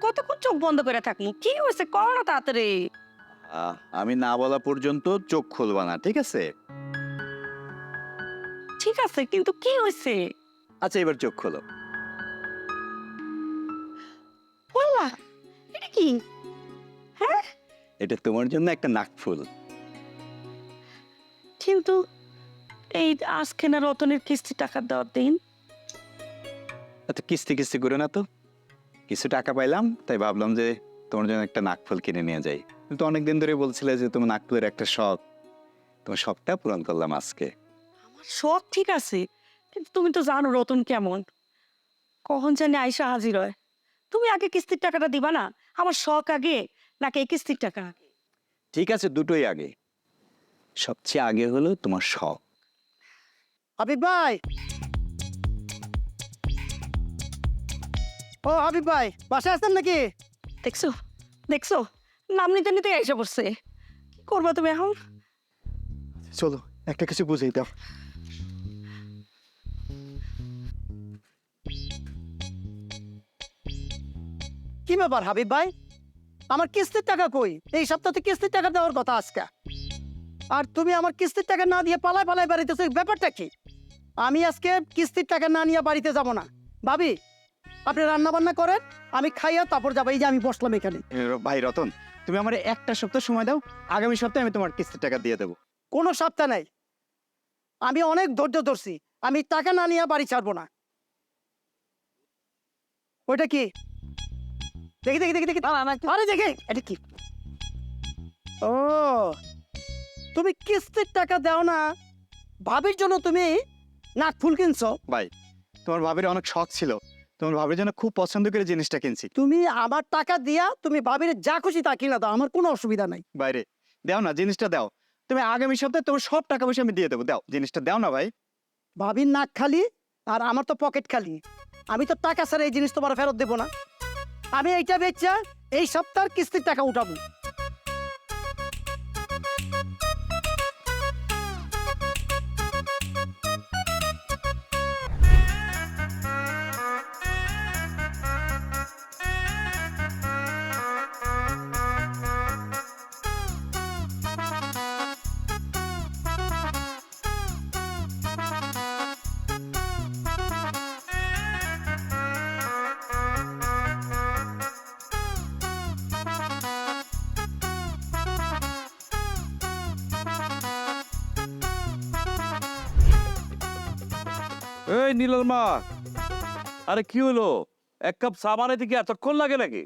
কতক্ষণ চোখ বন্ধ করে থাকবো? কি হয়েছে কও না তাড়াতাড়ি। আমি না বলা পর্যন্ত চোখ খুলবা না, ঠিক আছে? ঠিক আছে, কিন্তু কি হয়েছে? আচ্ছা, এবার চোখ খোলো। বললা এটা কি? হ্যাঁ, এটা তোমার জন্য একটা নাকফুল। কিন্তু এই আজকে না রতনের কিস্তি টাকা দেওয়ার দিন। আচ্ছা, কিস্তি কিস্তি করে না তো, কিছু টাকা পাইলাম তাই ভাবলাম যে তোমার জন্য একটা নাকফুল কিনে নিয়ে যাই। তুমি তো অনেকদিন ধরে বলছিলে যে তোমার নাকফুলের একটা শখ, তোমার শখটা পূরণ করলাম আজকে। সব ঠিক আছে, কিন্তু তুমি তো জানো রতন কেমন, কখন জানি আইসা হাজির হয়। তুমি আগে কিস্তির টাকাটা দিবা না? আমার শখ আগে নাকি এই কিস্তির টাকা আগে? ঠিক আছে, দুটোই আগে। সবচেয়ে আগে হলো তোমার শখ। হাবিব ভাই, ও হাবিব ভাই, বাসায় আসছেন নাকি? দেখছো দেখছো, নাম নিতে নিতে এসে পড়ছে। কি করবা তুমি এখন? চলো একটা কিছু বুঝাই দাও। কি ব্যাপার হাবিব ভাই, আমার কিস্তির টাকা কই? এই সপ্তাহে কিস্তির টাকা দেওয়ার কথা আজকে, আর তুমি আমার কিস্তির টাকা না দিয়ে পালায় পালায় বাড়িতেছো, ব্যাপারটা কি? আমি আজকে কিস্তির টাকা না নিয়ে বাড়িতে যাব না। ভাবি, আপনি রান্না বান্না করেন, আমি খাইয়া তারপর যাবো। এই যে আমি বসলাম এখানে। ভাই রতন, তুমি আমার একটা সপ্তাহ সময় দাও, আগামী সপ্তাহে আমি তোমার কিস্তির টাকা দিয়ে দেবো। কোনো সপ্তাহ নাই, আমি অনেক ধৈর্য ধরছি, আমি টাকা না নিয়ে বাড়ি ছাড়বো না। ওইটা কি? দেখি দেখি দেখি দেখি, আরে দেখে এটা কি? ও, তুমি কিস্তির টাকা দাও না, ভাবির জন্য তুমি নাক ফুল কিনছো? ভাই, তোমার ভাবির অনেক শখ ছিল, তোমার ভাবির জন্য খুব পছন্দ করে জিনিসটা কিনছি। তুমি আমার টাকা দিয়া তুমি ভাবির যা খুশি তা কিনা দাও, আমার কোনো অসুবিধা নাই। বাইরে দাও না, জিনিসটা দাও। তুমি আগামী সপ্তাহে তোমার সব টাকা পয়সা আমি দিয়ে দেবো, দাও জিনিসটা, দাও না ভাই। ভাবির নাক খালি আর আমার তো পকেট খালি, আমি তো টাকা ছাড়া এই জিনিস তোমার ফেরত দেবো না। আমি এইটা বেচা এই সপ্তাহের কিস্তির টাকা উঠাবো। এই নীলার মা, আরে কি হলো? এক কাপ চা বানাইতে কি এতক্ষণ লাগে নাকি?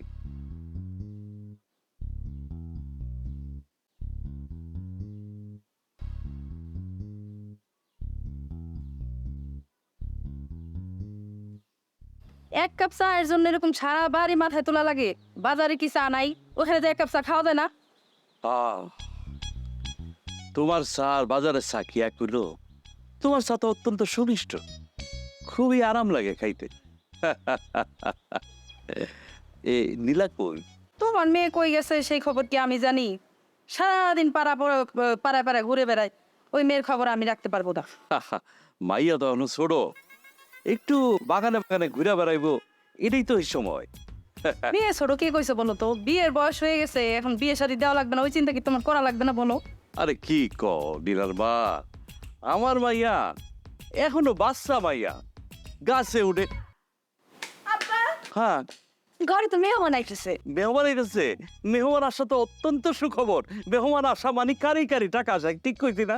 এক কাপ চায়ের জন্য এরকম সারা বাড়ি মাথায় তোলা লাগে? বাজারে কি চা নাই? ওখানে যে এক কাপ চা খাওয়া যায় না? আহ, তোমার চা আর বাজারের চা কি এক হইলো? তোমার চা তো অত্যন্ত সুমিষ্ট, খুবই আরাম লাগে খাইতে। এ নীলা কই? তোমার মেয়ে কই গেছে সেই খবর কি আমি জানি? সারাদিন পাড়ায় পাড়ায় ঘুরে বেড়ায়, ওই মেয়ের খবর আমি রাখতে পারবো না। মাইয়া তো এখনো ছোট, একটু বাগানে বাগানে ঘুরে বেড়াইবো, এটাই তো এই সময়। বিয়ে ছোট কে কইছে বলো তো? বিয়ের বয়স হয়ে গেছে, এখন বিয়ে শাদী দেওয়া লাগবে না, ওই চিন্তা কি তোমার করা লাগবে না বলো? আরে কি কও নীলার মা, আমার মাইয়া এখনো বাচ্চা মাইয়া, গাছে উঠে। হ্যাঁ, ঘরে তো মেহমান আইতেছে। মেহমান এসেছে, মেহমান আসা তো অত্যন্ত সুখবর। মেহমান আসা মানে কারি কারি টাকা আসা, ঠিক কইছি না?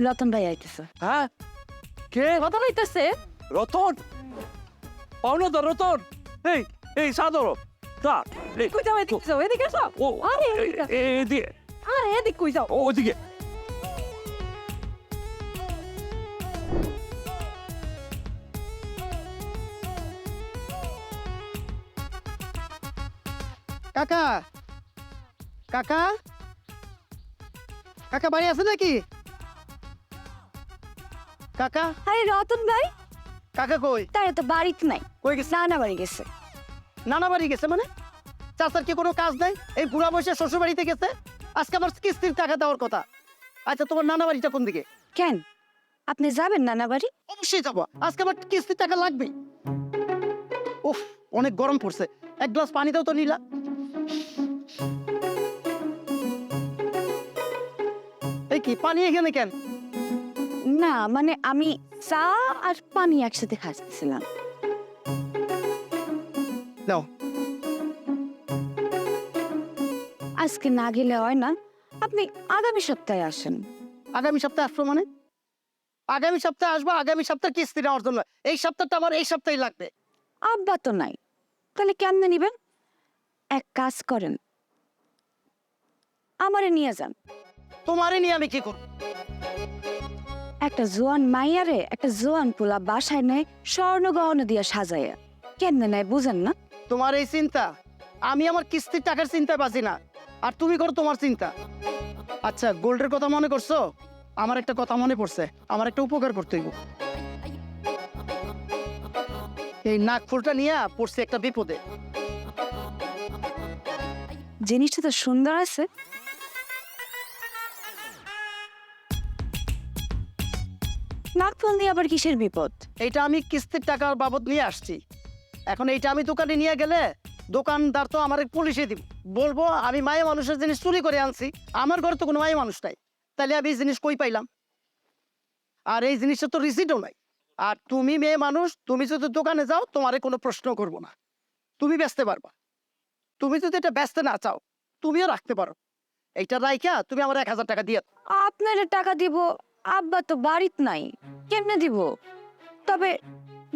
রতন ভাই আইতেছে। হ্যাঁ, কে? রতন আইতেছে। রতন? পাওনা তো রতন। এই এই সাদর তা কই যাও? এদিকে যাও, এদিকে যাও। ও আরে এদিকে। এদিকে, আরে এদিক কই যাও? ওদিকে। কাকা, কাকা, কাকা বাড়ি আছে নাকি? কাকা, আরে রতন ভাই, কাকা কই? তারা তো বাড়িতে নাই, কই গেছে? নানা বাড়ি গেছে। নানা বাড়ি গেছে মানে? চাচার কি কোনো কাজ নাই? এই বুড়া বয়সে শ্বশুর বাড়িতে গেছে, আজকে আমার কিস্তির টাকা দেওয়ার কথা। আচ্ছা, তোমার নানা বাড়িটা কোন দিকে? কেন, আপনি যাবেন নানা বাড়ি? অবশ্যই যাবো, আজকে আমার কিস্তির টাকা লাগবেই। উফ, অনেক গরম পড়ছে, এক গ্লাস পানি দাও তো নীলা। এই কি পানি এখানে কেন? না মানে আমি চা আর পানি একসাথে খাচ্ছিলাম। নাও। আজকে না গেলে হয় না, আপনি আগামী সপ্তাহে আসেন। আগামী সপ্তাহে আসবো মানে? আগামী সপ্তাহে আসবো, আগামী সপ্তাহে কিস্তি নেওয়ার জন্য। এই সপ্তাহটা আমার এই সপ্তাহে লাগবে। আব্বা তো নাই, তাহলে কেমনে নিবেন? এক কাজ করেন, আমারে নিয়ে যান। তোমারে নিয়ে আমি কি করব? একটা জোয়ান মাইয়ারে একটা জোয়ান পোলা বাসায় নেয় স্বর্ণ গহনা দিয়া সাজাইয়া, কেমনে নেয় বুঝেন না? তোমার এই চিন্তা, আমি আমার কিস্তির টাকার চিন্তায় বাঁচি না, আর তুমি করো তোমার চিন্তা। আচ্ছা, গোল্ডের কথা মনে করছো? আমার একটা কথা মনে পড়ছে, আমার একটা উপকার করতে হইব। এই নাকফুলটা নিয়ে পড়ছে একটা বিপদে। জিনিসটা তো সুন্দর আছে। নাকফুল দিয়ে আবার কিসের বিপদ? এইটা আমি কিস্তির টাকার বাবদ নিয়ে আসছি। এখন এইটা আমি দোকানে নিয়ে গেলে দোকানদার তো আমার পুলিশে দিব, বলবো আমি মায়ে মানুষের জিনিস চুরি করে আনছি। আমার ঘরে তো কোনো মায়ে মানুষ নাই, তাহলে আমি এই জিনিস কই পাইলাম? আর এই জিনিসটা তো রিসিটও নাই। আর তুমি মেয়ে মানুষ, তুমি যদি দোকানে যাও তোমারে কোনো প্রশ্ন করবো না, তুমি বেচতে পারবা। তুমি যদি এটা বেচতে না চাও তুমিও রাখতে পারো। এইটা রাইখা তুমি আমার 1000 টাকা দিয়ে দাও। আপনার টাকা দিব, আব্বা তো বাড়িত নাই, কেমনে দিব? তবে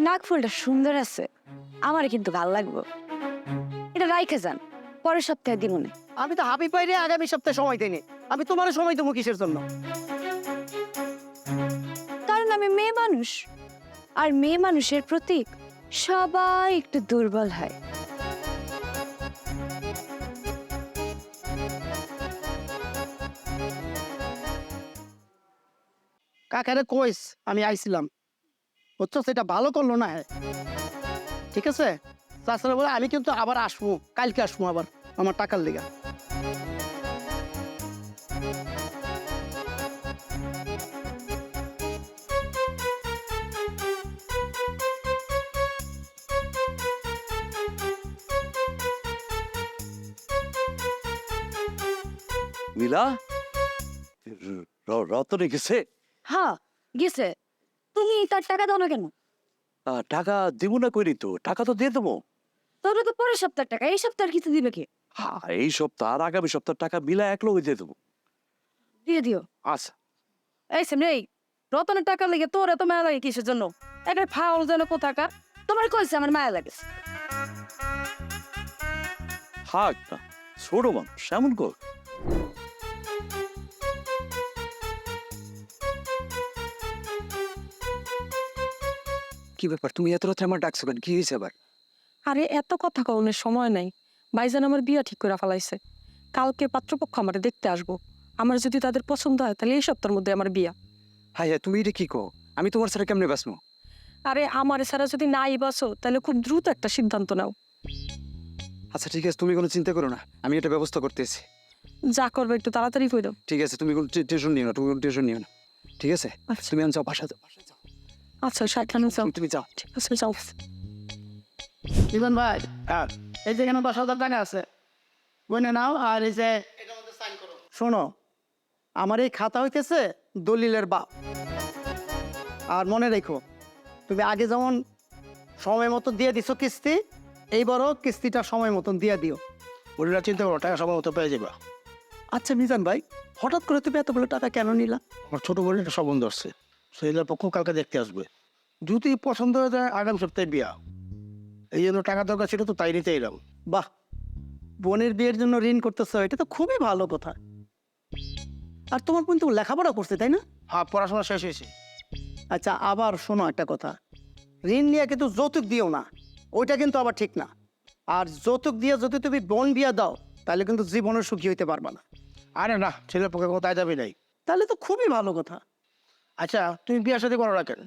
নাকফুলটা সুন্দর আছে, আমার কিন্তু ভাল লাগবে। এটা রাইখে যান, পরের সপ্তাহে দিব না। আমি তো হাবি পাইরে আগামী সপ্তাহে সময় দিইনি, আমি তোমার সময় দেবো কিসের জন্য? কারণ আমি মেয়ে মানুষ, আর মেয়ে মানুষের প্রতি সবাই একটু দুর্বল হয়। কাকারে কইস আমি আইছিলাম, বুঝছো? সেটা ভালো করলো না। ঠিক আছে, তাছাড়া বলে আমি কিন্তু আবার আসবো, কালকে আসবো আবার আমার টাকার লেগা। মিলা, রতনে গেছে? হ্যাঁ গেছে। তুমি তার টাকা দাও না কেন? টাকা দিব না কইনি তো, টাকা তো দিয়ে দেবো। তোরা তো পরের সপ্তাহের টাকা, এই সপ্তাহের কিছু দিবে কি? হ্যাঁ, এই সপ্তাহ আর আগামী সপ্তাহ টাকা মিলা এক লগে দিয়ে দেবো। দিয়ে দিও। আচ্ছা। এই সেমনি, এই রতনের টাকা লেগে তোর এত মায়া লাগে কিসের জন্য? একটা ফাউল যেন কোথাকার। তোমার কইছে আমার মায়া লাগেছে। থাক না, ছোট মানুষ এমন কর। কি ব্যাপার, তুমি এত রাত্রে আমার ডাকছো কেন? কি হয়েছে আবার? আরে এত কথা কওনের সময় নাই, ভাইজান আমার বিয়া ঠিক করে ফেলাইছে। কালকে পাত্রপক্ষ আমার দেখতে আসবো। আমার যদি তাদের পছন্দ হয় তাহলে এই সপ্তাহের মধ্যে আমার বিয়া। হাই হ্যাঁ, তুমি এটা কি কো? আমি তোমার সাথে কেমনে বাঁচবো? আরে আমার ছাড়া যদি নাই বাসো তাহলে খুব দ্রুত একটা সিদ্ধান্ত নাও। আচ্ছা ঠিক আছে, তুমি কোনো চিন্তা করো না, আমি এটা ব্যবস্থা করতেছি। যা করবে একটু তাড়াতাড়ি করে দাও। ঠিক আছে, তুমি কোনো টেনশন নিও না, তুমি কোনো টেনশন নিও না। ঠিক আছে, আচ্ছা। তুমি যাও, বাসা যাও, বাসা যাও। আচ্ছা সাইখানে যাও। তুমি যাও। ঠিক আছে যাও। জীবন ভাই, এই যে এখানে 10,000 টাকা আছে, বইনে নাও। আর এই যে শোনো, আমার এই খাতা হইতেছে দলিলের বাপ। আর মনে রেখো, তুমি আগে যেমন সময় মতো দিয়ে দিছো কিস্তি, এইবারও কিস্তিটা সময় মতন দিয়ে দিও। ওরা চিন্তা করো, টাকা সময় মতো পেয়ে যাবা। আচ্ছা মিজান ভাই, হঠাৎ করে তুমি এতগুলো টাকা কেন নিলা? আমার ছোট বোনের একটা সম্বন্ধ আসছে, সেইটার পক্ষ কালকে দেখতে আসবে। যদি পছন্দ হয়ে যায় আগামী সপ্তাহে বিয়া, এই জন্য টাকা দরকার ছিল, তো তাই নিতে এলাম। বাহ, বোনের বিয়ের জন্য ঋণ করতেছো, এটা তো খুবই ভালো কথা। আর তোমার বোন তো লেখাপড়া করছে, তাই না? হ্যাঁ, পড়াশোনা শেষ হয়েছে। আচ্ছা, আবার শোনো একটা কথা, ঋণ নিয়ে কিন্তু যৌতুক দিও না, ওইটা কিন্তু আবার ঠিক না। আর যৌতুক দিয়ে যদি তুমি বোন বিয়ে দাও তাহলে কিন্তু জীবনের সুখী হইতে পারবা না। আরে না, ছেলের পক্ষে কোনো তাই যাবে নাই। তাহলে তো খুবই ভালো কথা। আচ্ছা, তুমি বিয়ার সাথে করো না কেন?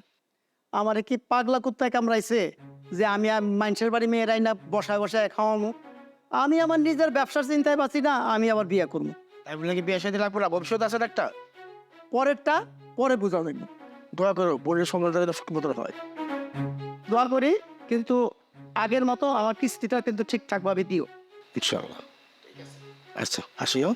আমার কি পাগলা কুত্তায় কামড়াইছে যে আমি মানুষের বাড়ি মেয়েরাই না বসায় বসায় খাওয়ামো? আমি আমার নিজের ব্যবসার চিন্তায় বাঁচি না, আমি আবার বিয়ে করবো? তাই বলে কি বিয়ার সাথে লাগবে না? ভবিষ্যৎ আছে না একটা। পরেরটা পরে বুঝা দেখবো। দয়া করো, বোনের সম্বন্ধটা সুখমতো হয়। দোয়া করি, কিন্তু আগের মতো আমার কিস্তিটা কিন্তু ঠিকঠাকভাবে দিও। ইনশাআল্লাহ। আচ্ছা আসিও।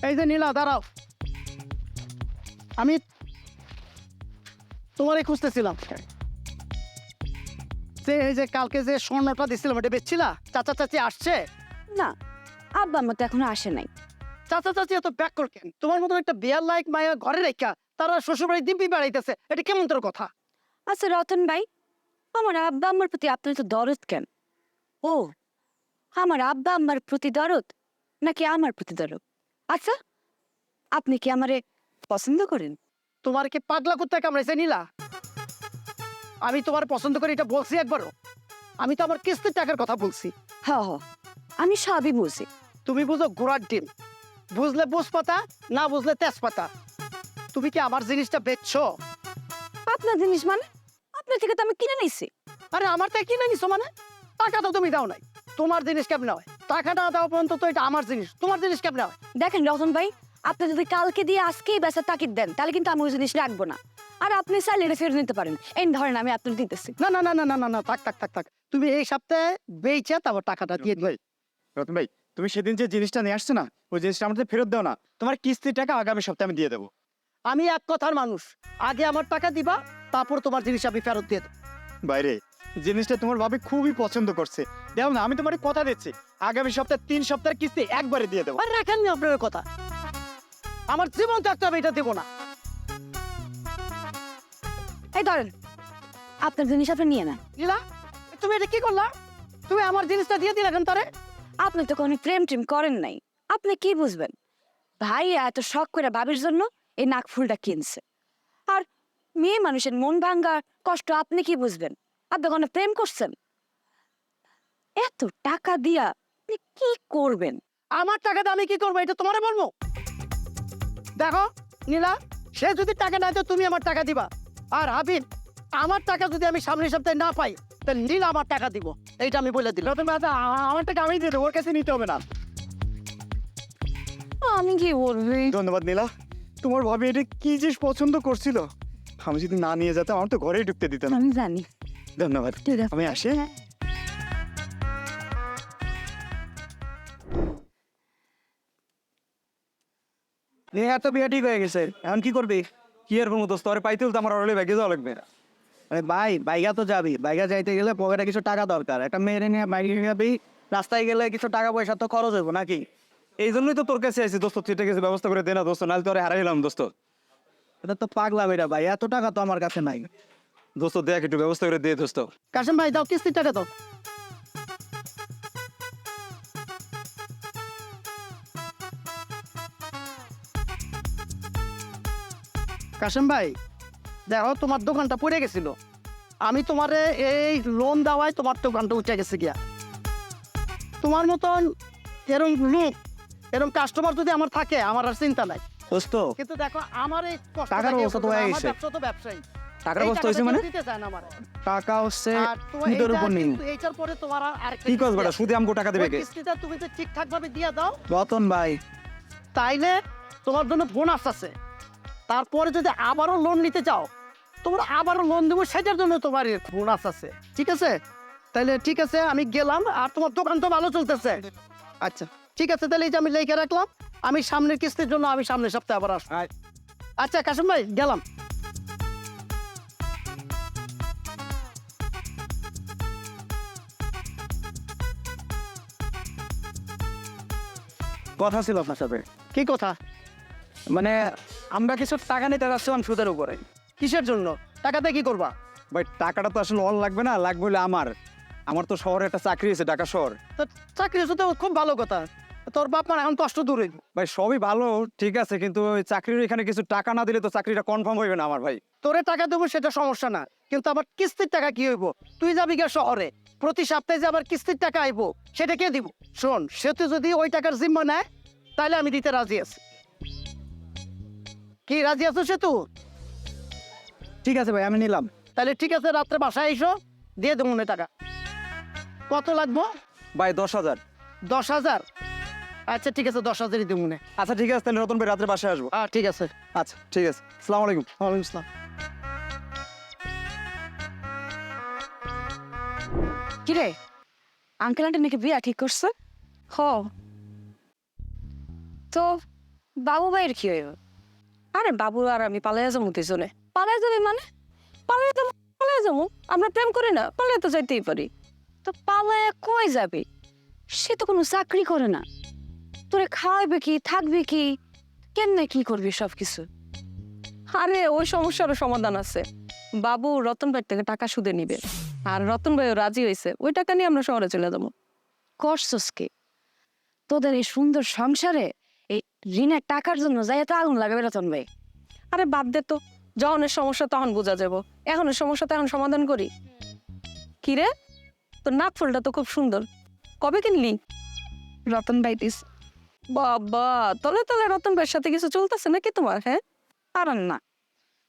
এই যে নীলা, দাঁড়াও, আমি তোমারই খুঁজতেছিলাম। এই যে কালকে যে স্বর্ণটা দিছিলাম এটা বেচছিলা? চাচা চাচি আসছে? না, আব্বা আমার তো এখনো আসে নাই। চাচা চাচি এত ব্যাক কর কেন? তোমার মতো একটা বিয়ার লাইক মায়া ঘরে রেখা তারা শ্বশুরবাড়ি দিব্যি বেড়াইতেছে, এটা কেমন তোর কথা? আচ্ছা রতন ভাই, আমার আব্বা আম্মার প্রতি আপনার তো দরদ কেন? ও, আমার আব্বা আম্মার প্রতি দরদ নাকি আমার প্রতি দরদ? আচ্ছা, আপনি কি আমারে পছন্দ করেন? তোমার কি পাগলা কুত্তা কামড়াইছে নীলা? আমি তোমার পছন্দ করি এটা বলছি একবারও? আমি তো আমার কিস্তির টাকার কথা বলছি। হ হ, আমি সবই বুঝি। তুমি বুঝো ঘোড়ার ডিম, বুঝলে বুঝ পাতা, না বুঝলে তেজপাতা। তুমি কি আমার জিনিসটা বেচছো? আপনার জিনিস মানে? আপনার থেকে তো আমি কিনে নিছি। আরে আমার থেকে কিনে নিছো মানে? টাকা তো তুমি দাও নাই। তোমার জিনিস কেমনে হয়? টাকাটা দাও পর্যন্ত তো এটা আমার জিনিস, তোমার জিনিস কেমনে হয়? দেখেন রতন ভাই, আপনি যদি কালকে দিয়ে আজকেই বেচার তাকিদ দেন তাহলে কিন্তু আমি ওই জিনিস রাখবো না। আর আপনি চাইলে এটা ফেরত নিতে পারেন। এই ধরেন আমি আপনার দিতেছি। না না না না না না না, থাক থাক থাক থাক, তুমি এই সপ্তাহে বেচে তারপর টাকাটা দিয়ে দিবে। রতন ভাই, তুমি সেদিন যে জিনিসটা নিয়ে আসছো না, ওই জিনিসটা আমাদের ফেরত দাও না। তোমার কিস্তির টাকা আগামী সপ্তাহে আমি দিয়ে দেবো। আমি এক কথার মানুষ, আগে আমার টাকা দিবা, তারপর তোমার জিনিস আমি ফেরত দিয়ে দেবো। বাইরে জিনিসটা তোমার ভাবি খুবই পছন্দ করছে। দেও না, আমি তোমার কথা দিচ্ছি, আগামী সপ্তাহে 3 সপ্তাহের কিস্তি একবারে দিয়ে দেবো। আর রাখেন না আপনার কথা, আমার জীবন থাকতে হবে এটা দেবো না। এই ধরেন, আপনার জিনিস আপনি নিয়ে নেন। নীলা, তুমি এটা কি করলা? তুমি আমার জিনিসটা দিয়ে দিলে কেন তারে? আপনি তো কোনো প্রেম টেম করেন নাই, আপনি কি বুঝবেন? ভাই এত শখ করে বাবির জন্য এই নাকফুলটা কিনছে, আর মেয়ে মানুষের মন ভাঙ্গার কষ্ট আপনি কি বুঝবেন? আপনি কোনো প্রেম করছেন? এত টাকা দিয়া আপনি কি করবেন? আমার টাকাটা আমি কি করবো এটা তোমারে বলবো? দেখো নীলা, সে যদি টাকা না দেয় তুমি আমার টাকা দিবা। আর হাবিব, আমার টাকা যদি আমি সামনের সপ্তাহে না পাই তাহলে নীলা আমার টাকা দিব, এইটা আমি বলে দিলাম। রতন ভাই, আচ্ছা, আমার টাকা আমি দিয়ে দেবো, ওর কাছে নিতে হবে না। আমি কি বলবি? ধন্যবাদ নীলা, তোমার ভাবি এটা কি জিনিস পছন্দ করছিল, আমি যদি না নিয়ে যেতাম আমার তো ঘরেই ঢুকতে দিত না। আমি জানি। ধন্যবাদ, ঠিক আছে। আমি আসি। এত বিয়ে ঠিক হয়ে গেছে, এখন কি করবি? কি এর কোনো দোস্ত আরে পাইতেও তো আমার অরলে ব্যাগে যাওয়া লাগবে। আরে ভাই, বাইগা তো যাবি, বাইগা যাইতে গেলে পকেটে কিছু টাকা দরকার। একটা মেয়েরে নিয়ে বাইরে যাবি, রাস্তায় গেলে কিছু টাকা পয়সা তো খরচ হইব নাকি? এই জন্যই তো তোর কাছে আইছি দোস্ত, তুই কিছু ব্যবস্থা করে দে না দোস্ত, নাহলে তোরে হারাইলাম দোস্ত। এটা তো পাগলা মেয়েরা ভাই, এত টাকা তো আমার কাছে নাই। দোস্ত দেখ, একটু ব্যবস্থা করে দে দোস্ত। কাশেম ভাই দাও কিস্তির টাকা দাও। কাশেম ভাই, দেখো তোমার দোকানটা পড়ে গেছিল, আমি তোমারে এই লোন দেওয়ায় তোমার দোকানটা উঠে গেছে গিয়া। তোমার মতন এরম লোক, এরম কাস্টমার যদি আমার থাকে আমার আর চিন্তা নাই। দোস্ত কিন্তু দেখো আমার এই কষ্টটা টাকার কেউ অবস্থা তো বুঝে না, হয়ে আমার গেছে। ব্যবসা তো ব্যবসায়ী। টাকার এই অবস্থা হয়েছে টাকাটা মানে? কেউ দিতে চায় না আমারে। টাকা হচ্ছে আর তোমার সুদের এইটা উপর নেই। কিন্তু এইটার পরে তোমার আর কি কস বেটা, সুদে আমগো টাকা দেবে কে? কিস্তিটা তুমি তো ঠিকঠাক ভাবে দিয়ে দাও, রতন ভাই, তাইলে তোমার জন্য বোনাস আছে। তারপরে যদি আবারও লোন নিতে চাও, তোমার আবারও লোন দেবো, সেটার জন্য তোমার বোনাস আছে। ঠিক আছে? তাইলে ঠিক আছে, আমি গেলাম। আর তোমার দোকান তো ভালো চলতেছে। আচ্ছা ঠিক আছে, তাহলে এই যে আমি লেখে রাখলাম, আমি সামনের কিস্তির জন্য আমি সামনের সপ্তাহে আবার আসবো। আচ্ছা কাশেম ভাই, গেলাম। কথা ছিল আপনার সাথে। কি কথা? মানে আমরা কিছু টাকা নিতে যাচ্ছিলাম সুদের উপরে। কিসের জন্য? টাকাতে কি করবা? ভাই টাকাটা তো আসলে অল লাগবে না, লাগবে হলে আমার তো শহরে একটা চাকরি আছে, ঢাকা শহর। তো চাকরি হচ্ছে তো খুব ভালো কথা, তোর বাপ মার এখন কষ্ট দূর হইব। ভাই সবই ভালো ঠিক আছে, কিন্তু ওই চাকরির এখানে কিছু টাকা না দিলে তো চাকরিটা কনফার্ম হইবে না আমার ভাই। তোরে টাকা দেবো সেটা সমস্যা না, কিন্তু আবার কিস্তির টাকা কি হইব? তুই যাবি গিয়ে শহরে, প্রতি সপ্তাহে যে আবার কিস্তির টাকা আইব, সেটা কে দিব? শোন, সেতু যদি ওই টাকার জিম্মা নেয় তাহলে আমি দিতে রাজি আছি। কি রাজি আছো সেতু? ঠিক আছে ভাই, আমি নিলাম। তাহলে ঠিক আছে, রাত্রে বাসায় এসো, দিয়ে দেবো না টাকা। কত লাগবো? ভাই 10,000। 10,000? আচ্ছা ঠিক আছে, 10,000ই দেবো না। আচ্ছা ঠিক আছে, তাহলে রতন ভাই রাত্রে বাসায় আসবো। ঠিক আছে। আচ্ছা ঠিক আছে, আসসালামু আলাইকুম। ওয়ালাইকুম আসসালাম। কিরে আঙ্কেল আন্টি নাকি বিয়া ঠিক করছে? হ। তো বাবু ভাইয়ের কি হইব? আরে বাবু আর আমি পালাইয়া যাবো দুজনে। পালাই যাবে মানে? পালাই যাবো? আমরা প্রেম করি না, পালাই তো যাইতেই পারি। তো পালায় কই যাবে? সে তো কোনো চাকরি করে না। তোরে খাওয়াইবে কি, থাকবে কি, কেমনে কি করবি সব কিছু? আরে ওই সমস্যারও সমাধান আছে। বাবু রতন ভাই থেকে টাকা সুদে নিবে, আর রতন ভাইও রাজি হয়েছে। ওই টাকা নিয়ে আমরা শহরে চলে যাবো। করছস কি? তোদের এই সুন্দর সংসারে এই ঋণের টাকার জন্য যাই তো আগুন লাগাবে রতন ভাই। আরে বাদ দে তো, যখনের সমস্যা তখন বোঝা যাবো। এখনের সমস্যা তো এখন সমাধান করি। কি রে, তোর নাক ফুলটা তো খুব সুন্দর, কবে কিনলি? রতন ভাই দিস। বাবা, তলে তলে রতন ভাইয়ের সাথে কিছু চলতেছে নাকি তোমার? হ্যাঁ, আর না,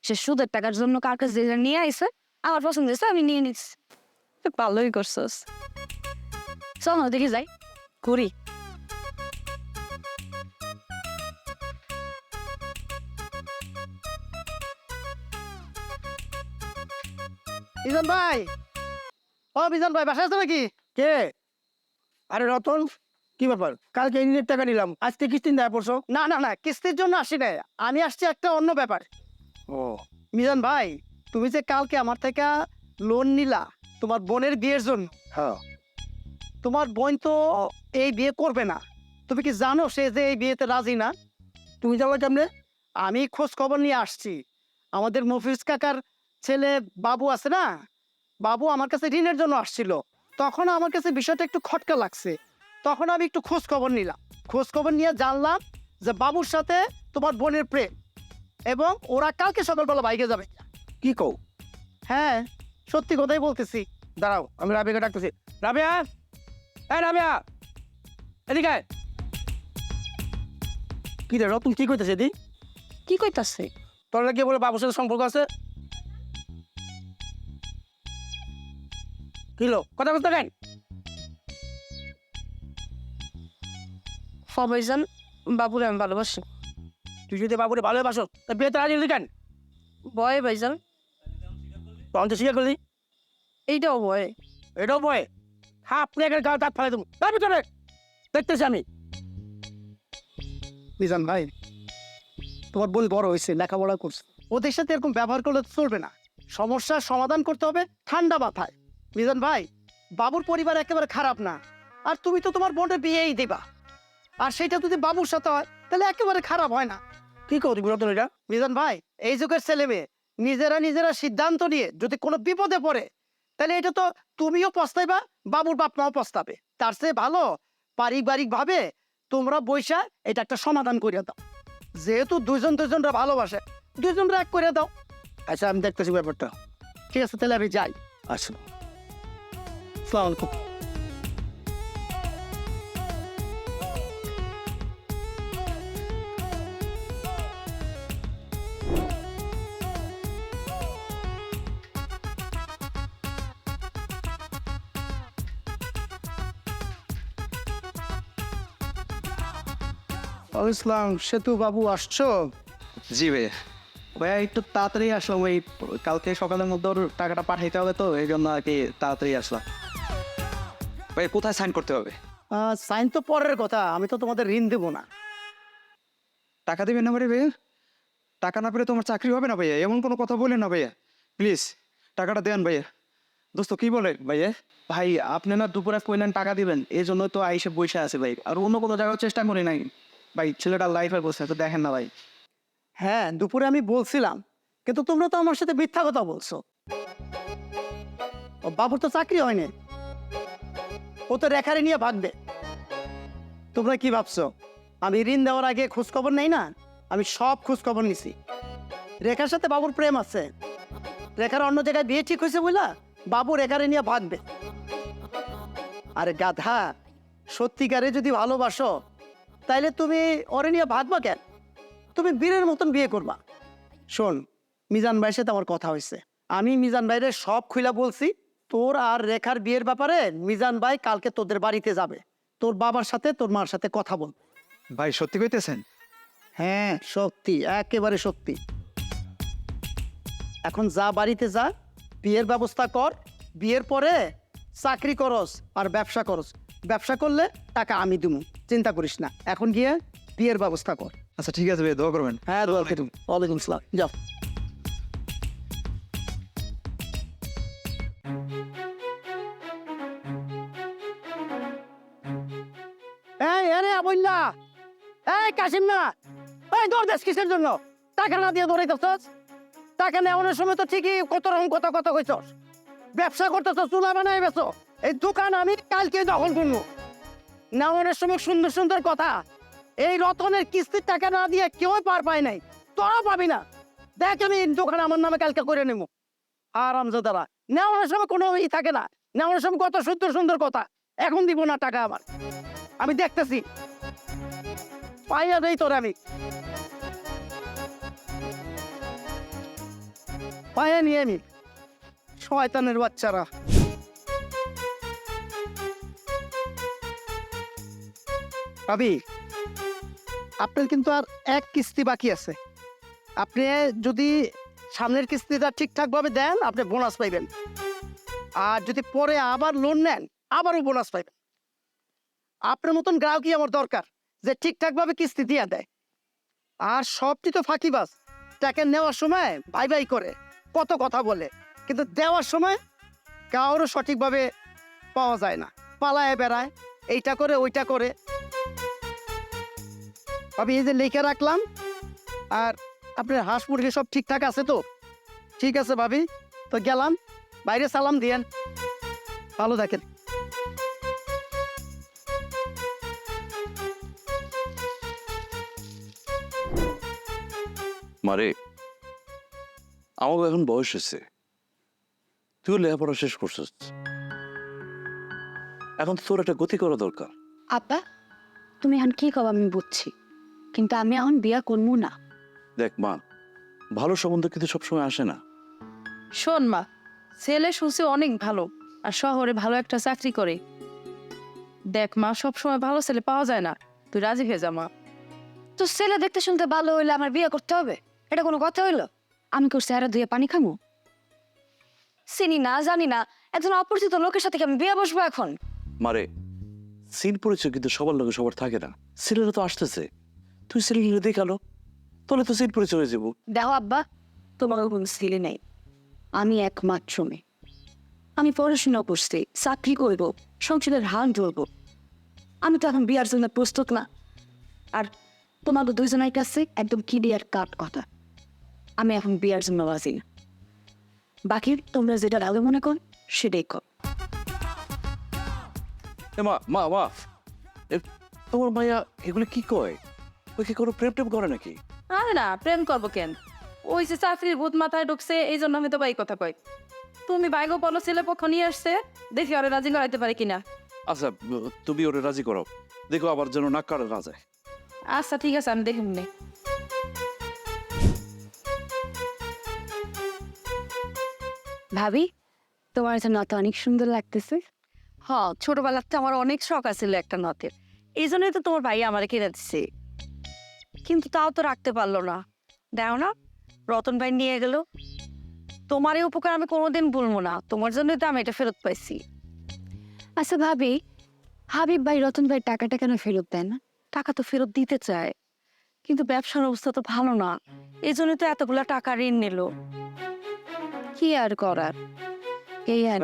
সে সুদের টাকার জন্য কার কাছে যেটা নিয়ে আইছে, আমার পছন্দ হয়েছে, আমি নিয়ে নিচ্ছি। তুই ভালোই করছস। চল না দেখি যাই। করি। বিজন ভাই, ও বিজন ভাই, বাসায় আছে নাকি? কে? আরে রতন, কি ব্যাপার? কালকে ঋণের টাকা নিলাম, আজকে কিস্তি দেয়া পড়ছো? না না না, কিস্তির জন্য আসি না, আমি আসছি একটা অন্য ব্যাপার। ও মিজান ভাই, তুমি যে কালকে আমার থেকে লোন নিলা তোমার বোনের বিয়ের জন্য, হ্যাঁ। তোমার বোন তো এই বিয়ে করবে না। তুমি কি জানো সে যে এই বিয়েতে রাজি না? তুমি যাবো কেমনে? আমি খোঁজ খবর নিয়ে আসছি। আমাদের মফিজ কাকার ছেলে বাবু আছে না, বাবু আমার কাছে ঋণের জন্য আসছিল। তখন আমার কাছে বিষয়টা একটু খটকা লাগছে। তখন আমি একটু খোঁজ খবর নিলাম। খোঁজ খবর নিয়ে জানলাম যে বাবুর সাথে তোমার বোনের প্রেম, এবং ওরা কালকে সকালবেলা বাইকে যাবে। কি কও? হ্যাঁ, সত্যি কথাই বলতেছি। দাঁড়াও, আমি রাবিয়াকে ডাকতেছি। রাবিয়া, এই রাবিয়া, এদিকে আয়। কি রে রতন, কি কইতেছে দি? কি কইতাছে? তোর নাকি বলে বাবুর সাথে সম্পর্ক আছে? কিলো কথা বলতে কেন? ভাইজান, বাবুরে আমি ভালোবাসি। তুই যদি বাবুরে ভালোবাসো তা বিয়েতে রাজি হলি কেন? বয় ভাইজান, তখন তো স্বীকার করলি। এইটাও বয়। এটাও বয়। হ্যাঁ, আপনি এখানে গায়ে দাঁত ফেলে দেবো, তার ভিতরে দেখতেছি আমি। মিজান ভাই, তোমার বোন বড় হয়েছে, লেখাপড়া করছে, ওদের সাথে এরকম ব্যবহার করলে তো চলবে না। সমস্যার সমাধান করতে হবে ঠান্ডা মাথায়। মিজান ভাই, বাবুর পরিবার একেবারে খারাপ না, আর তুমি তো তোমার বোনের বিয়েই দেবা, আর সেটা যদি বাবুর সাথে হয় তাহলে একেবারে খারাপ হয় না। কি কও তুমি রতন এটা? মিজান ভাই, এই যুগের ছেলে মেয়ে নিজেরা সিদ্ধান্ত নিয়ে যদি কোনো বিপদে পড়ে, তাহলে এটা তো তুমিও পস্তাইবা, বাবুর বাপ মাও পস্তাবে। তার চেয়ে ভালো পারিবারিক ভাবে তোমরা বৈশা এটা একটা সমাধান করে দাও। যেহেতু দুজনরা ভালোবাসে, দুজনরা এক করে দাও। আচ্ছা, আমি দেখতেছি ব্যাপারটা। ঠিক আছে, তাহলে আমি যাই। আচ্ছা। আসসালামু আলাইকুম। ইসলাম, সেতু বাবু আসছো? জি ভাইয়া। ভাইয়া একটু তাড়াতাড়ি আসলাম, ওই কালকে সকালের মধ্যে ওর টাকাটা পাঠাইতে হবে তো, এই জন্য আর কি তাড়াতাড়ি আসলাম। ভাই কোথায় সাইন করতে হবে? সাইন তো পরের কথা, আমি তো তোমাদের ঋণ দেবো না। টাকা দেবেন না ভাইয়া? টাকা না পেলে তোমার চাকরি হবে না ভাইয়া, এমন কোনো কথা বলেন না ভাইয়া, প্লিজ টাকাটা দেন ভাইয়া। দোস্ত কি বলে ভাইয়া? ভাই আপনি না দুপুরে কইলেন টাকা দিবেন, এই জন্য তো আইসে বসে আছে ভাই, আর অন্য কোনো জায়গায় চেষ্টা করি নাই ভাই। ছেলেটা লাইফে বসে তো দেখেন না ভাই। হ্যাঁ, দুপুরে আমি বলছিলাম, কিন্তু তোমরা তো আমার সাথে মিথ্যা কথা বলছো। ও বাবুর তো চাকরি হয়নি, ও তো রেখারে নিয়ে ভাগবে। তোমরা কি ভাবছো আমি ঋণ দেওয়ার আগে খোঁজ খবর নেই না? আমি সব খোঁজ খবর নিছি। রেখার সাথে বাবুর প্রেম আছে, রেখার অন্য জায়গায় বিয়ে ঠিক হয়েছে বুঝলা, বাবু রেখারে নিয়ে ভাগবে। আরে গাধা, সত্যিকারে যদি ভালোবাসো তাইলে তুমি ওরে নিয়ে ভাগবা কেন? তুমি বীরের মতন বিয়ে করবা। শোন, মিজান ভাইয়ের সাথে আমার কথা হয়েছে, আমি মিজান ভাইয়ের সব খুইলা বলছি, তোর আর রেখার বিয়ের ব্যাপারে মিজান ভাই কালকে তোদের বাড়িতে যাবে, তোর বাবার সাথে তোর মার সাথে কথা বল। ভাই সত্যি কইতেছেন? হ্যাঁ সত্যি, একেবারে সত্যি। এখন যা বাড়িতে যা, বিয়ের ব্যবস্থা কর। বিয়ের পরে চাকরি করস আর ব্যবসা করস। ব্যবসা করলে টাকা আমি দিমু, চিন্তা করিস না। এখন গিয়ে বিয়ের ব্যবস্থা কর। আচ্ছা ঠিক আছে ভাই, দোয়া করবেন। হ্যাঁ দোয়া করুন। ওয়ালাইকুম আসসালাম, যাও। এই আরে বললা, এই কাশিম না, এই দৌড় দেশ কিসের জন্য? টাকা না দিয়ে দৌড়াইতেছস? টাকা নেওয়ানোর সময় তো ঠিকই কত রকম কথা কইছস। ব্যবসা করতেছ, চুলা বানাই বেছো। এই দোকান আমি কালকে দখল করবো। নেওয়ানোর সময় সুন্দর সুন্দর কথা। এই রতনের কিস্তির টাকা না দিয়ে কেউ পার পায় নাই, তোরা পাবি না। দেখ আমি দোকান আমার নামে কালকে করে নেবো। আরামজাদারা, নেওয়ানোর সময় কোনো ই থাকে না। নেওয়ানোর সময় কত সুন্দর সুন্দর কথা। এখন দিব না টাকা আমার, আমি দেখতেছি। পাইয়া দেই তোর আমি, পাইয়া নিয়ে আমি। শয়তানের বাচ্চারা। ভাবি, আপনার কিন্তু আর এক কিস্তি বাকি আছে। আপনি যদি সামনের কিস্তিটা ঠিকঠাক ভাবে দেন, আপনি বোনাস পাইবেন। আর যদি পরে আবার লোন নেন, আবারও বোনাস পাইবেন। আপনার মতন গ্রাহকই আমার দরকার, যে ঠিকঠাক ভাবে কিস্তি দিয়ে দেয়। আর সবটি তো ফাঁকিবাজ। টাকা নেওয়ার সময় বাই বাই করে, কত কথা বলে, কিন্তু দেওয়ার সময় কারোর সঠিকভাবে পাওয়া যায় না। পালায় বেড়ায়, এইটা করে ওইটা করে। আমি এই যে লিখে রাখলাম। আর আপনার হাঁস মুরগি সব ঠিকঠাক আছে তো? ঠিক আছে ভাবি, তো গেলাম। বাইরে সালাম দিয়েন, ভালো থাকেন। মারে, আমাকে এখন বয়স হয়েছে, তুই লেখাপড়া শেষ করছিস, এখন তো তোর একটা গতি করা দরকার। আব্বা, তুমি এখন কি কব আমি বুঝছি, কিন্তু আমি এখন বিয়া করবো না। দেখ মা, ভালো সম্বন্ধ কিন্তু সবসময় আসে না। শোন মা, ছেলে শুনছে অনেক ভালো, আর শহরে ভালো একটা চাকরি করে। দেখ মা, সবসময় ভালো ছেলে পাওয়া যায় না, তুই রাজি হয়ে যা মা। তো ছেলে দেখতে শুনতে ভালো হইলে আমার বিয়ে করতে হবে? এটা কোনো কথা হইলো? আমি করছি আরে ধুয়ে পানি খামু? চিনি না, জানি না, একজন অপরিচিত লোকের সাথে কি আমি বিয়ে বসবো এখন? মারে, সিন পরিচয় কিন্তু সবার লোকে সবার থাকে না। ছেলেরা তো আসতেছে, তুই ছেলেগুলো দেখালো, তাহলে তো সিন পরিচয় হয়ে যাবো। দেখো আব্বা, তোমার কোনো ছেলে নেই, আমি একমাত্র মেয়ে। আমি পড়াশোনা করছি, চাকরি করব, সংসারের হাল ধরবো। আমি তো এখন বিয়ার জন্য প্রস্তুত না। আর তোমাদের দুইজনের কাছে একদম ক্লিয়ার কাট কথা, আমি এখন বিয়ার জন্য রাজি না। বাকি তোমরা যেটা ভালো মনে কর সেটাই কর। এ মা মা মা, তোমার মাইয়া এগুলো কি কয়? ওই কি কোনো প্রেম টেম করে নাকি? আরে না, প্রেম করবো কেন? ওই যে চাকরির ভূত মাথায় ঢুকছে, এই জন্য আমি তো বাই কথা কই। তুমি বাইগো বলো, ছেলে পক্ষ নিয়ে আসছে, দেখি ওরে রাজি করাইতে পারি কিনা। আচ্ছা, তুমি ওরে রাজি করো, দেখো আবার যেন নাক কাটা না যায়। আচ্ছা ঠিক আছে, আমি দেখুন নে। ভাবি, তোমার যে নথ অনেক সুন্দর লাগতেছে। হ্যাঁ, ছোটবেলাতে আমার অনেক শখ আছিল একটা নথের, এই জন্যই তো তোমার ভাই আমার কিনে দিচ্ছে। কিন্তু তাও তো রাখতে পারলো না। দেখো না, রতন ভাই নিয়ে গেল। তোমার এই উপকার আমি কোনোদিন ভুলবো না, তোমার জন্যই তো আমি এটা ফেরত পাইছি। আচ্ছা ভাবি, হাবিব ভাই রতন ভাই টাকাটা কেন ফেরত দেয় না? টাকা তো ফেরত দিতে চায়, কিন্তু ব্যবসার অবস্থা তো ভালো না, এই জন্যই তো এতগুলা টাকা ঋণ নিল। কি আর করার, এই আর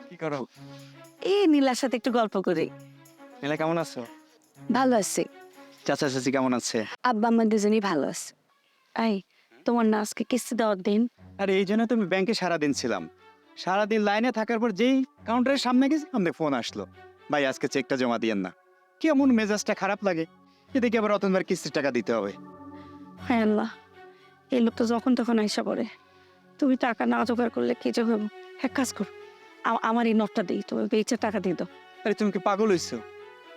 কি করো? এই নীলার সাথে একটু গল্প করি। নীলা কেমন আছো? ভালো আছে। চাচা চাচি কেমন আছে? আব্বা আমার দুজনেই ভালো আছে। এই, তোমার না আজকে কিস্তি দেওয়ার দিন? আরে এই জন্য তুমি ব্যাংকে সারাদিন ছিলাম। সারাদিন লাইনে থাকার পর যেই কাউন্টারের সামনে গেছি, আমাদের ফোন আসলো, ভাই আজকে চেকটা জমা দিয়েন না। কেমন মেজাজটা খারাপ লাগে, এদিকে আবার রতনবার কিস্তির টাকা দিতে হবে। হ্যাঁ আল্লাহ, এই লোক তো যখন তখন আইসা পড়ে। তুমি টাকা না জোগাড় করলে কি যে হইব। এক কাজ করো, আমার এই নোটটা দিই, তুমি বেচে টাকা দিয়ে দাও। আরে তুমি কি পাগল হইছো?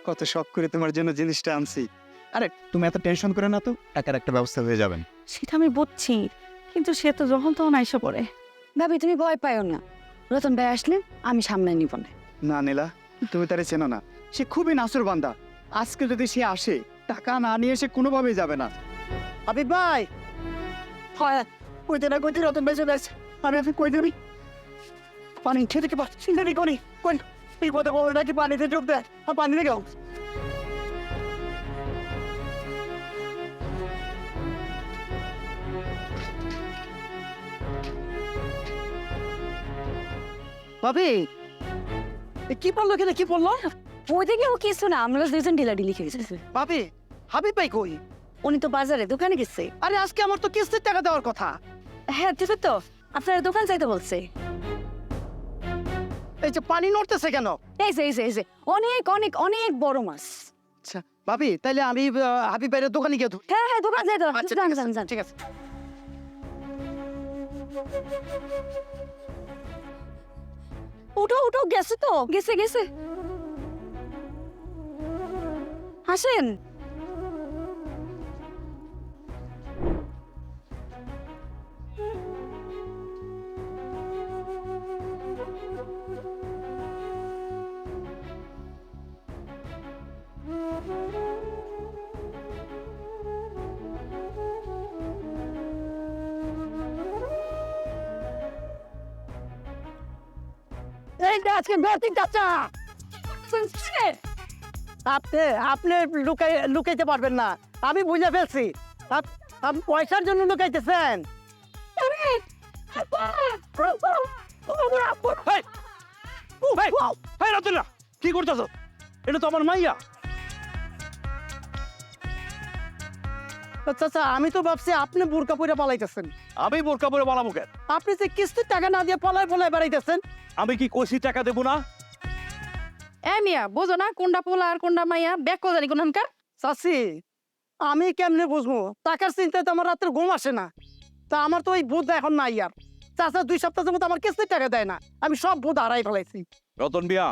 কত শখ করে তোমার জন্য জিনিসটা আনছি। আরে তুমি এত টেনশন করে না তো, টাকার একটা ব্যবস্থা হয়ে যাবেন। সেটা আমি বুঝছি, কিন্তু সে তো যখন তখন আইসা পড়ে। ভাবি তুমি ভয় পাইও না, রতন ভাই আসলে আমি সামনে নিব না। না নীলা, তুমি তারে চেনো না, সে খুবই নাসুর বান্দা। আজকে যদি সে আসে, টাকা না নিয়ে সে কোনোভাবেই যাবে না। হাবিব ভাই, হয় কইতে না কইতে রতন ভাই চলে আসছে। আমি এখন কই দেবি পানি খেতে কে পাচ্ছি না করি কোন বিপদে বলে নাকি পানিতে ডুব দেয় আর পানি লেগে ভাবি কি পড়লো এখানে, কি পড়লো? ওইদিকে ও কিছু না, আমরা দুজন ঢিলাঢিলি খেয়েছি। ভাবি, হাবিব ভাই কই? উনি তো বাজারে দোকানে গেছে। আরে আজকে আমার তো কিস্তির টাকা দেওয়ার কথা। হ্যাঁ ঠিক তো, আপনার দোকান যাইতে বলছে। এই যে পানি নড়তেছে কেন? এই যে অনেক অনেক অনেক বড় মাছ। আচ্ছা ভাবি, তাইলে আমি হাবিব ভাইয়ের দোকানে গিয়ে ধরি। হ্যাঁ হ্যাঁ, দোকান যাইতে হবে। আচ্ছা, যান ঠিক আছে, যান যান। ঠিক আছে। উঠো উঠো, গেছে তো, গেছে গেছে। আসেন। এই যে আজকে ব্যাটিং চাচা, আপনি আপনি লুকাইতে পারবেন না, আমি বুঝে ফেলছি। আপনি পয়সার জন্য লুকাইতেছেন। রতনা, কি করতেছ? এটা তো আমার মাইয়া। চাচা আমি তো ভাবছি আপনি বোরকা পরে পালাইতেছেন। আমি বোরকা পরে পালাবো কেন? আপনি যে কিস্তির টাকা না দিয়ে পলায় বেড়াইতেছেন। আমি কি কষি টাকা দেবো না? এ মিয়া, বোঝো না কোনটা পোলা আর কোনটা মাইয়া? ব্যাক জানি কোনখানকার। চাচি আমি কেমনে বুঝবো? টাকার চিন্তায় তো আমার রাত্রে ঘুম আসে না। তা আমার তো ওই বুধ এখন নাই আর। চাচা 2 সপ্তাহ যাবত আমার কিস্তির টাকা দেয় না, আমি সব বুধ হারাই ফেলাইছি। রতন মিয়া,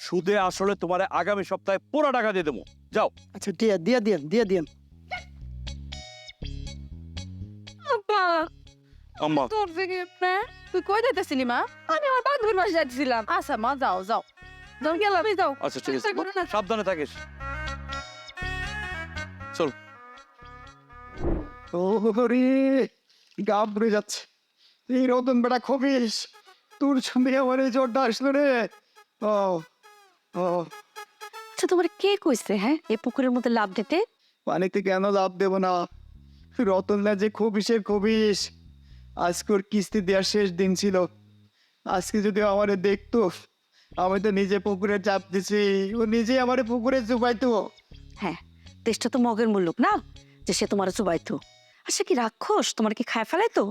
সুদে আসলে তোমার আগামী সপ্তাহে পুরো টাকা দিয়ে দেবো। যাও। আচ্ছা দিয়ে দিন। আব্বা, আম্মা, তোর থেকে তুই কই যাইতেছিলি মা? আমি আমার বান্ধবীর বাসায় যাইতেছিলাম। আচ্ছা মা, যাও যাও যাও, গেলাম, যাও। আচ্ছা ঠিক আছে, চেষ্টা করো না। সাবধানে থাকিস। চল। ওরে গা পুড়ে যাচ্ছে। এই রতন বেটা খবিস, তোর সঙ্গে আমার এই জ্বরটা আসলো রে। ও ও আচ্ছা তোমার কে কইছে হ্যাঁ এই পুকুরের মধ্যে লাভ দিতে? পানিতে কেন লাভ দেবো না? রতনদা যে খবিসের খবিস, আজকে ওর কিস্তি দেওয়ার শেষ দিন ছিল। আজকে যদি আমারে দেখতো, আমি তো নিজে পুকুরে চাপ দিছি, ও নিজে আমারে পুকুরে চুপাইতো। হ্যাঁ, দেশটা তো মগের মুল্লুক না যে সে তোমার চুবাইতো। আচ্ছা কি রাক্ষস তোমার কি খায় ফেলাইতো?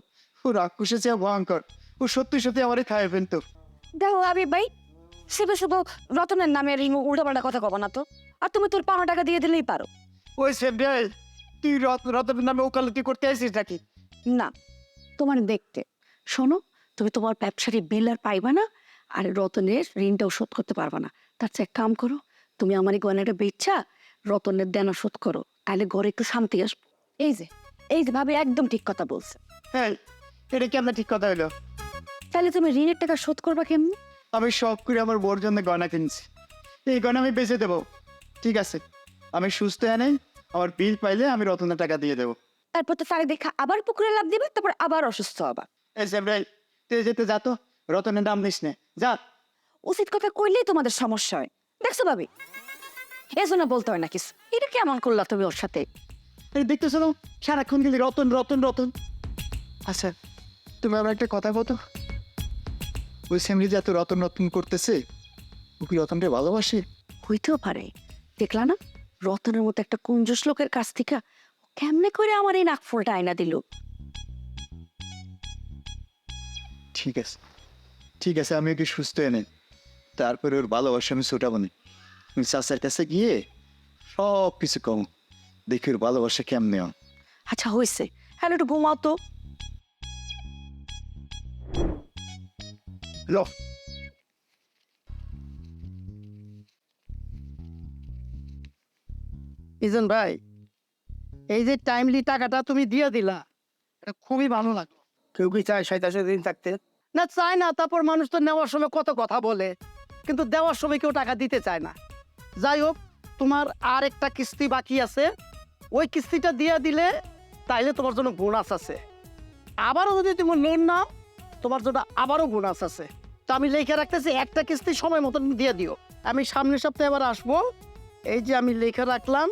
ও রাক্ষসের চেয়ে ভয়ঙ্কর, ও সত্যি সত্যি আমারে খাইয়ে ফেলতো। দেখো আবিব ভাই, শুধু শুধু রতনের নামে উল্টাপাল্টা কথা কব না তো। আর তুমি তোর 5 টাকা দিয়ে দিলেই পারো। ওই সেমটাই তুই রতনের নামে ওকালতি করতে আসিস নাকি? না, তোমার দেখতে। শোনো, তুমি তোমার ব্যবসারই বিল আর পাইবা না, আর রতনের ঋণটাও শোধ করতে পারবা না। তার চেয়ে এক কাম করো, তুমি আমার এই গয়নাটা বেচা রতনের দেনা শোধ করো, তাহলে ঘরে একটু শান্তি আসবো। এই যে ভাবি একদম ঠিক কথা বলছে। হ্যাঁ, এটা কেমন ঠিক কথা হলো? তাহলে তুমি ঋণের টাকা শোধ করবা কেমনি? আমি শখ করে আমার বোর জন্য গয়না কিনছি, এই গয়না আমি বেচে দেবো। ঠিক আছে, আমি সুস্থ এনে আমার বিল পাইলে আমি রতনের টাকা দিয়ে দেবো। তারপর তো তারে দেখা আবার পুকুরে লাভ দিবে, তারপর আবার অসুস্থ হবা। এই সেমরাই, তুই যেতে যা তো, রতনের নাম নিস নে, যা। উচিত কথা কইলেই তোমাদের সমস্যা হয়, দেখছো ভাবি? এজন্য বলতে হয় না কিছু। এটা কেমন করলা তুমি ওর সাথে? এই দেখতেছো না, সারাক্ষণ গেলি রতন রতন রতন। আচ্ছা তুমি আমার একটা কথা বলো, ওই সেমরি যে এত রতন রতন করতেছে, ও কি রতনকে ভালোবাসে? হইতেও পারে। দেখলা না, রতনের মতো একটা কুঞ্জস লোকের কাছ থেকে ও কেমনে করে আমার এই নাকফুলটা আয়না দিল। ঠিক আছে ঠিক আছে, আমি ওকে সুস্থ এনে তারপরে ওর ভালোবাসা আমি ছোটাবো না। আমি চাচার কাছে গিয়ে সব কিছু কম, দেখি ওর ভালোবাসা কেমনে হয়। আচ্ছা হয়েছে, হ্যালো একটু ঘুমাও তো। ল ইজন ভাই, এই যে টাইমলি টাকাটা তুমি দিয়ে দিলা, এটা খুবই ভালো লাগলো। কেউ কি চায় 27 দিন থাকতে? না চায় না, তারপর মানুষ তো নেওয়ার সময় কত কথা বলে, কিন্তু দেওয়ার সময় কেউ টাকা দিতে চায় না। যাই হোক, তোমার আর একটা কিস্তি বাকি আছে, ওই কিস্তিটা দিয়ে দিলে তাইলে তোমার জন্য বোনাস আছে। আবারও যদি তুমি লোন নাও, তোমার জন্য আবারও বোনাস আছে। তো আমি লিখে রাখতেছি, একটা কিস্তি সময় মতন দিয়ে দিও। আমি সামনের সপ্তাহে আবার আসবো। এই যে আমি লিখে রাখলাম,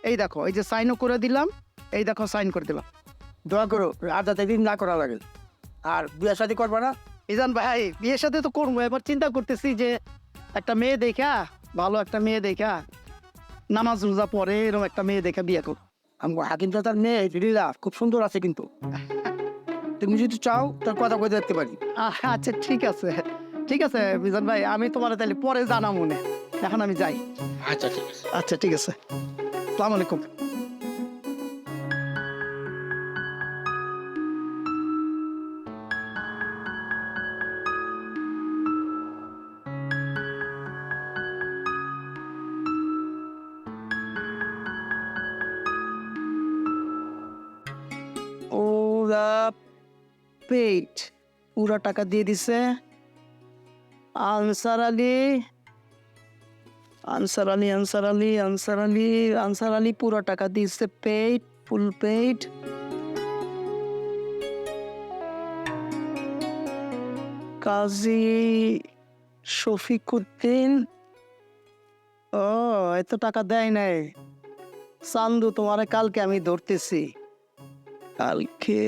এই দেখো, এই যে সাইনও করে দিলাম, এই দেখো সাইন করে দিলাম। দোয়া করো আর যাতে দিন না করা লাগে। আর বিয়ে শাদী করবা না? ইজান ভাই, বিয়ের সাথে তো করবো, এবার চিন্তা করতেছি যে একটা মেয়ে দেখা, ভালো একটা মেয়ে দেখা, নামাজ রোজা পরে এরকম একটা মেয়ে দেখে বিয়ে করবো। আমগো হাকিম চাচার মেয়ে লীলা খুব সুন্দর আছে, কিন্তু তুমি যদি চাও তার কথা কই দেখতে পারি। আচ্ছা ঠিক আছে, ঠিক আছে মিজান ভাই, আমি তোমার তাহলে পরে জানা মনে, এখন আমি যাই। আচ্ছা ঠিক আছে। আচ্ছা ঠিক আছে, আসসালামু আলাইকুম। ওরা পেট পুরা টাকা দিয়ে দিছে। Answer Ali, answer Ali, answer Ali, answer Ali, answer Ali পুরো টাকা দিচ্ছে, পেইড, ফুল পেইড। কাজী শফিকুদ্দিন, ও এত টাকা দেয় নাই। চান্দু, তোমার কালকে আমি ধরতেছি, কালকে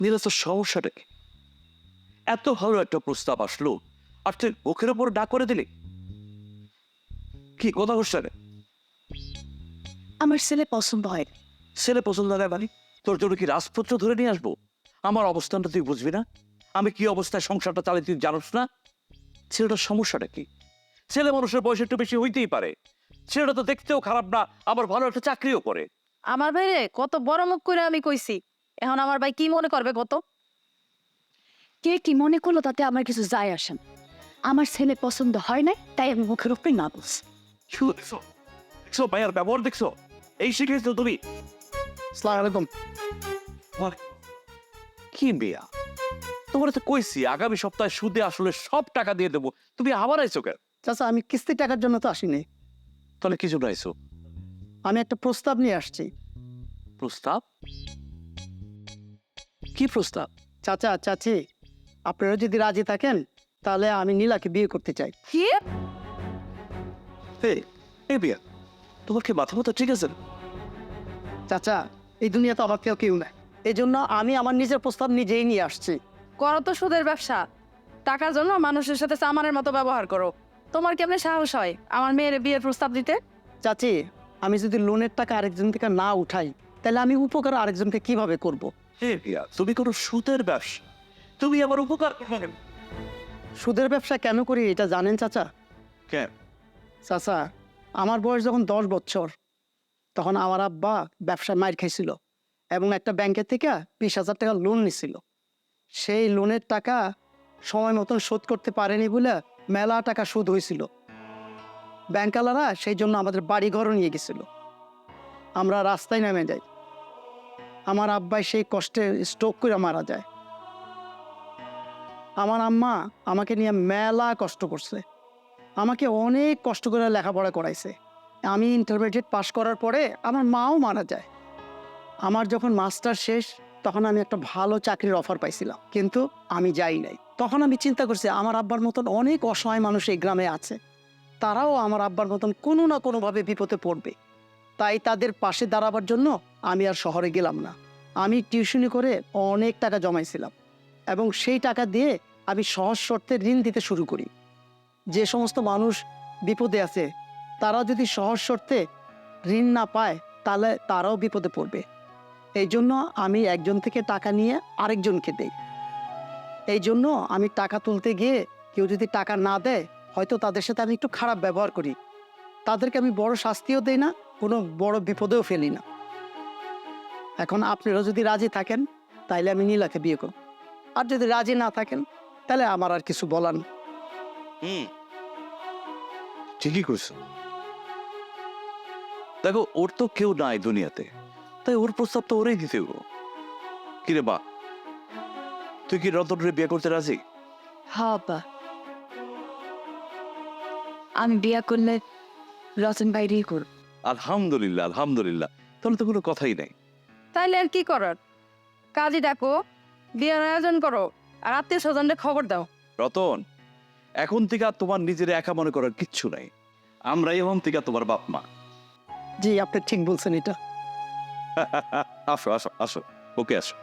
নীলাজ, তোর সমস্যাটা কি? এত ভালো একটা প্রস্তাব আসলো আর তুই মুখের ওপর ডাক করে দিলি? কি কথা হচ্ছে রে? আমার ছেলে পছন্দ হয় না। ছেলে পছন্দ হয় মানে তোর জন্য কি রাজপুত্র ধরে নিয়ে আসবো? আমার অবস্থানটা তুই বুঝবি না? আমি কি অবস্থায় সংসারটা চালাই তুই জানোস না? ছেলেটার সমস্যাটা কি? ছেলে মানুষের বয়স একটু বেশি হইতেই পারে, ছেলেটা তো দেখতেও খারাপ না, আবার ভালো একটা চাকরিও করে। আমার ভাইরে কত বড় মুখ করে আমি কইছি, এখন আমার ভাই কি মনে করবে কত? কে কি মনে করলো তাতে আমার কিছু যায় আসে না। আমার ছেলে পছন্দ হয় না, তাই আমি মুখের উপরে না বলছি। শুধু দেখছো, দেখছো ভাইয়ার ব্যবহার দেখছো? এই শিখেছো তুমি? আসসালামু আলাইকুম। কি বিয়া, তোমার তো কইছি আগামী সপ্তাহে সুদে আসলে সব টাকা দিয়ে দেবো, তুমি আবার আইছো কেন? চাচা, আমি কিস্তি টাকার জন্য তো আসিনি, তাহলে কি জন্য আইছো? আমি একটা প্রস্তাব নিয়ে আসছি। প্রস্তাব? কি প্রস্তাব? চাচা, চাচি, আপনারা যদি রাজি থাকেন তাহলে আমি নীলাকে বিয়ে করতে চাই। কি? এই বিয়া, তোমার কি মাথা মতো ঠিক আছে? চাচা, এই দুনিয়াতে আমার কেউ নাই, এই জন্য আমি আমার নিজের প্রস্তাব নিজেই নিয়ে আসছি। করো তো সুদের ব্যবসা, টাকার জন্য মানুষের সাথে সামানের মতো ব্যবহার করো। তোমার কেমনে সাহস হয় আমার মেয়ের বিয়ের প্রস্তাব দিতে? চাচি, আমি যদি লোনের টাকা আরেকজন থেকে না উঠাই তাহলে আমি উপকার আরেকজনকে কিভাবে করব? তুমি কোনো সুদের ব্যবসা, তুমি আমার উপকার করবে? সুদের ব্যবসা কেন করি এটা জানেন চাচা? কেন? চাচা, আমার বয়স যখন 10 বছর, তখন আমার আব্বা ব্যবসায় মাইর খাইছিল এবং একটা ব্যাংকের থেকে 20,000 টাকা লোন নিছিল। সেই লোনের টাকা সময় মতন শোধ করতে পারেনি বলে মেলা টাকা সুদ হয়েছিল। ব্যাংকালারা সেই জন্য আমাদের বাড়ি ঘরও নিয়ে গেছিল। আমরা রাস্তায় নেমে যাই। আমার আব্বাই সেই কষ্টে স্ট্রোক করে মারা যায়। আমার আম্মা আমাকে নিয়ে মেলা কষ্ট করছে, আমাকে অনেক কষ্ট করে লেখাপড়া করাইছে। আমি ইন্টারমিডিয়েট পাশ করার পরে আমার মাও মারা যায়। আমার যখন মাস্টার শেষ, তখন আমি একটা ভালো চাকরির অফার পাইছিলাম, কিন্তু আমি যাই নাই। তখন আমি চিন্তা করছি আমার আব্বার মতন অনেক অসহায় মানুষ এই গ্রামে আছে, তারাও আমার আব্বার মতন কোনো না কোনোভাবে বিপদে পড়বে। তাই তাদের পাশে দাঁড়াবার জন্য আমি আর শহরে গেলাম না। আমি টিউশনি করে অনেক টাকা জমাইছিলাম এবং সেই টাকা দিয়ে আমি সহজ শর্তে ঋণ দিতে শুরু করি। যে সমস্ত মানুষ বিপদে আছে তারা যদি সহজ শর্তে ঋণ না পায় তাহলে তারাও বিপদে পড়বে। এই জন্য আমি একজন থেকে টাকা নিয়ে আরেকজনকে দেই। এই জন্য আমি টাকা তুলতে গিয়ে কেউ যদি টাকা না দেয় হয়তো তাদের সাথে আমি একটু খারাপ ব্যবহার করি, তাদেরকে আমি বড় শাস্তিও দেই না, কোনো বড় বিপদেও ফেলি না। এখন আপনারা যদি রাজি থাকেন তাইলে আমি নীলাকে বিয়ে করব, আর যদি রাজি না থাকেন তাহলে আমার আর কিছু বলার নেই। ঠিকই করছো। দেখো, ওর তো কেউ নাই দুনিয়াতে, তাই ওর প্রস্তাব তো ওরেই দিতে হইব। কিরে বা, তুই কি রতনরে বিয়ে করতে রাজি? হ্যাঁ আব্বা, আমি বিয়া করলে রতন বাইরেই করব। আলহামদুলিল্লাহ, আলহামদুলিল্লাহ, তাহলে তো কোনো কথাই নাই। তাইলে আর কি করার, কাজী ডাকো, বিয়ের আয়োজন করো, আর আত্মীয় স্বজনদের খবর দাও। রতন, এখন থেকে আর তোমার নিজের একা মনে করার কিচ্ছু নাই। আমরাই এখন থেকে তোমার বাপ মা। জি, আপনি ঠিক বলছেন এটা। আসো আসো আসো, ওকে আসো।